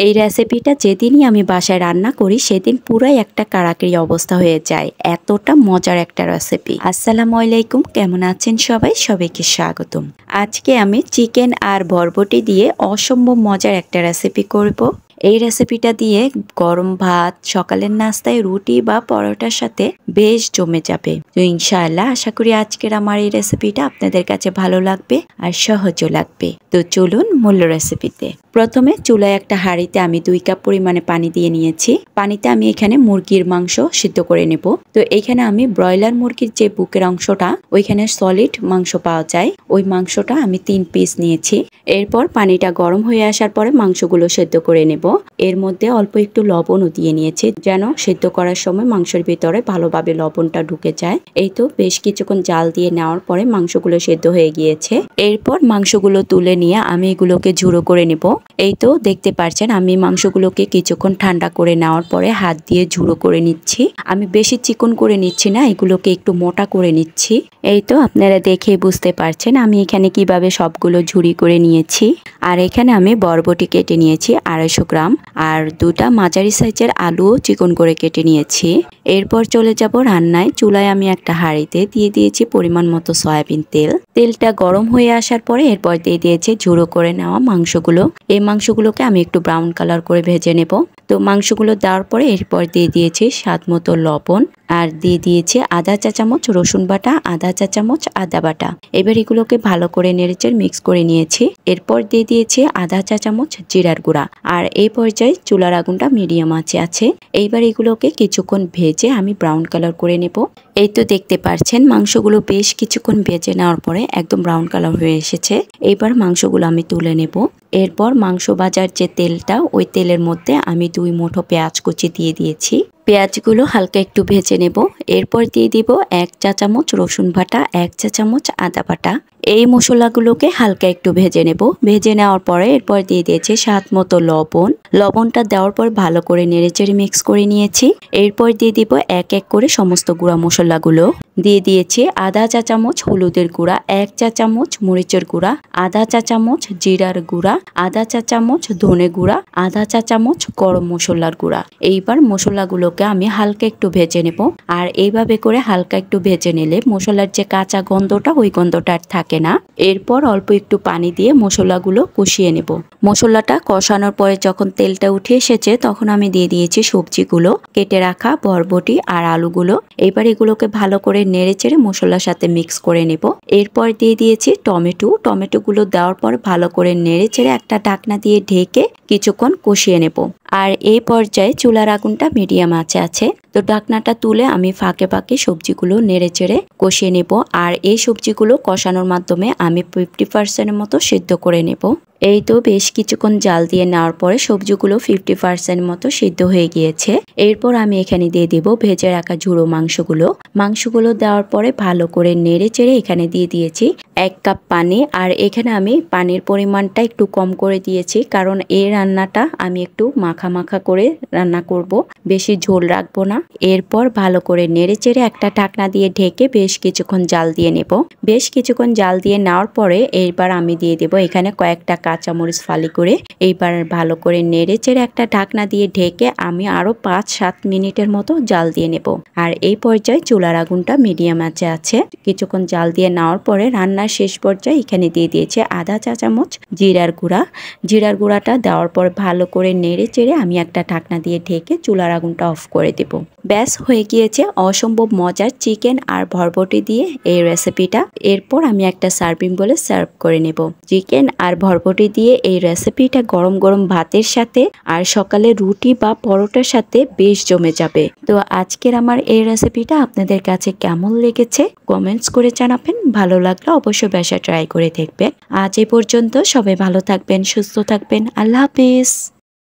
এই রেসিপিটা যেদিনই আমি বাসায় রান্না করি সেদিন পুরাই একটা কারাকারি অবস্থা হয়ে যায়। এতটা মজার একটা রেসিপি। আসসালামু আলাইকুম, কেমন আছেন সবাই? সবাইকে স্বাগতম। আজকে আমি চিকেন আর বরবটি দিয়ে অসম্ভব মজার একটা রেসিপি করব। এই রেসিপিটা দিয়ে গরম ভাত, সকালের নাস্তায় রুটি বা পরোটার সাথে বেশ জমে যাবে। তো ইনশাআল্লাহ আশা করি আজকের আমার এই রেসিপিটা আপনাদের কাছে ভালো লাগবে আর সহজও লাগবে। তো চলুন মূল রেসিপিতে। প্রথমে চুলায় একটা হাঁড়িতে আমি 2 কাপ পরিমাণে পানি দিয়ে নিয়েছি। পানিতে আমি এখানে মুরগির মাংস সিদ্ধ করে নেব। তো এখানে আমি ব্রয়লার মুরগির যে বুকের অংশটা, ওইখানে সলিড মাংস পাওয়া যায়, ওই মাংসটা আমি 3 পিস নিয়েছি। এরপর পানিটা গরম হয়ে আসার পরে মাংসগুলো সেদ্ধ করে নেব। এর মধ্যে অল্প একটু লবণও দিয়ে নিয়েছি, যেন সেদ্ধ করার সময় মাংসের ভিতরে ভালোভাবে লবণটা ঢুকে যায়। এই তো বেশ কিছুক্ষণ জাল দিয়ে নেওয়ার পরে মাংসগুলো সেদ্ধ হয়ে গিয়েছে। এরপর মাংসগুলো তুলে নিয়ে আমি এগুলোকে ঝুড়ো করে নেব। এই তো দেখতে পাচ্ছেন আমি মাংসগুলোকে কিছুক্ষণ ঠান্ডা করে নেওয়ার পরে হাত দিয়ে ঝুড়ো করে নিচ্ছি। আমি বেশি চিকন করে নিচ্ছি না, এগুলোকে একটু মোটা করে নিচ্ছি। এই তো আপনারা দেখে বুঝতে পারছেন আমি এখানে কিভাবে সবগুলো ঝুড়ি করে নিয়েছি। আর এখানে আমি বরবটি কেটে নিয়েছি 250 গ্রাম, আর 2টা মাঝারি সাইজের আলুও চিকন করে কেটে নিয়েছি। এরপর চলে যাব রান্নায়। চুলায় আমি একটা হাঁড়িতে দিয়ে দিয়েছি পরিমাণ মতো সয়াবিন তেল। তেলটা গরম হয়ে আসার পরে এরপর দিয়ে দিয়েছি ঝুড়ো করে নেওয়া মাংসগুলো। এই মাংসগুলোকে আমি একটু ব্রাউন কালার করে ভেজে নেব। তো মাংসগুলো দেওয়ার পরে এরপর দিয়ে দিয়েছি স্বাদ মতো লবণ, আর দিয়ে দিয়েছি আধা চা চামচ রসুন বাটা, আধা চা চামচ আদা বাটা। এবার এগুলোকে ভালো করে নেড়েচেড়ে মিক্স করে নিয়েছি। এরপর দিয়ে দিয়েছি আধা চা চামচ জিরার গুঁড়া। আর এই পর্যায়ে চুলার আগুনটা মিডিয়াম আঁচে আছে। এইবার এগুলোকে কিছুক্ষণ ভেজে আমি ব্রাউন কালার করে নেব। এই তো দেখতে পাচ্ছেন মাংসগুলো বেশ কিছুক্ষণ ভেজে নেওয়ার পরে একদম ব্রাউন কালার হয়ে এসেছে। এইবার মাংসগুলো আমি তুলে নেব। এরপর মাংস ভাজার যে তেলটা, ওই তেলের মধ্যে আমি 2 মুঠো পেঁয়াজ কুচি দিয়ে দিয়েছি। পেঁয়াজগুলো হালকা একটু ভেজে নেব। এরপর দিয়ে দিব 1 চা চামচ রসুন বাটা, 1 চা চামচ আদা বাটা। এই মশলাগুলোকে হালকা একটু ভেজে নেব। ভেজে নেওয়ার পরে এরপর দিয়ে দিয়েছি স্বাদ মতো লবণ। লবণটা দেওয়ার পর ভালো করে নেড়েচেড়ে মিক্স করে নিয়েছি। এরপর দিয়ে দিব এক এক করে সমস্ত গুঁড়া মশলাগুলো। দিয়ে দিয়েছি আধা চা চামচ হলুদের গুঁড়া, 1 চা চামচ মরিচের গুঁড়া, আধা চা চামচ জিরার গুঁড়া, আধা চা চামচ ধনে গুঁড়া, আধা চা চামচ গরম মশলার গুঁড়া। এইবার মশলাগুলোকে আমি হালকা একটু ভেজে নেব। আর এইভাবে করে হালকা একটু ভেজে নিলে মশলার যে কাঁচা গন্ধটা, ওই গন্ধটা আর থাকে না। এরপর অল্প একটু পানি দিয়ে মশলাগুলো কষিয়ে নেব। মশলাটা কষানোর পরে যখন তেলটা উঠে এসেছে তখন আমি দিয়ে দিয়েছি সবজিগুলো, কেটে রাখা বরবটি আর আলুগুলো। এবার এগুলোকে ভালো করে নেড়েচেড়ে মশলার সাথে মিক্স করে নেব। এরপর দিয়ে দিয়েছি টমেটোগুলো দেওয়ার পর ভালো করে নেড়েচেড়ে একটা ঢাকনা দিয়ে ঢেকে কিছুক্ষণ কষিয়ে নেব। আর এই পর্যায়ে চুলার আগুনটা মিডিয়াম আঁচে আছে। তো ঢাকনাটা তুলে আমি ফাঁকে ফাঁকে সবজিগুলো নেড়েচেড়ে কষিয়ে নেব। আর এই সবজিগুলো কষানোর মাধ্যমে আমি 50% মতো সিদ্ধ করে নেব। এই তো বেশ কিছুক্ষণ জাল দিয়ে নেওয়ার পরে সবজিগুলো 50% মতো সিদ্ধ হয়ে গিয়েছে। এরপর আমি এখানে দিয়ে দেব ভেজে রাখা ঝুড়ো মাংসগুলো দেওয়ার পরে ভালো করে নেড়েচেড়ে এখানে দিয়ে দিয়েছি 1 কাপ পানি। আর এখানে আমি পানির পরিমাণটা একটু কম করে দিয়েছি, কারণ এই রান্নাটা আমি একটু মাখা মাখা করে রান্না করব, বেশি ঝোল রাখবো না। এরপর ভালো করে নেড়েচেড়ে একটা ঢাকনা দিয়ে ঢেকে বেশ কিছুক্ষণ জাল দিয়ে নেব। বেশ কিছুক্ষণ জাল দিয়ে নেওয়ার পরে এইবার আমি দিয়ে দেব এখানে কয়েকটা কাঁচামরিচ ফালি করে। এইবার ভালো করে নেড়েচেড়ে একটা ঢাকনা দিয়ে ঢেকে আমি আরো 5-7 মিনিটের মতো জাল দিয়ে নেব। আর এই পর্যায়ে চুলার আগুনটা মিডিয়াম আঁচে আছে। কিছুক্ষণ জাল দিয়ে নেওয়ার পরে রান্নার শেষ পর্যায়ে এখানে দিয়ে দিয়েছে আধা চা চামচ জিরার গুঁড়াটা দেওয়ার পর ভালো করে নেড়েচেড়ে আমি একটা ঢাকনা দিয়ে ঢেকে চুলার আগুনটা অফ করে দেব। ব্যাস হয়ে গিয়েছে অসম্ভব মজার চিকেন আর বরবটি দিয়ে এই রেসিপিটা। এরপর আমি একটা সার্ভিং বলে সার্ভ করে নেব। চিকেন আর বরবটি দিয়ে এই রেসিপিটা গরম গরম ভাতের সাথে আর সকালে রুটি বা পরোটার সাথে বেশ জমে যাবে। তো আজকের আমার এই রেসিপিটা আপনাদের কাছে কেমন লেগেছে কমেন্টস করে জানাবেন। ভালো লাগলে অবশ্যই বাসায় ট্রাই করে দেখবেন। আজ এই পর্যন্ত, সবাই ভালো থাকবেন, সুস্থ থাকবেন। আল্লাহ হাফেজ।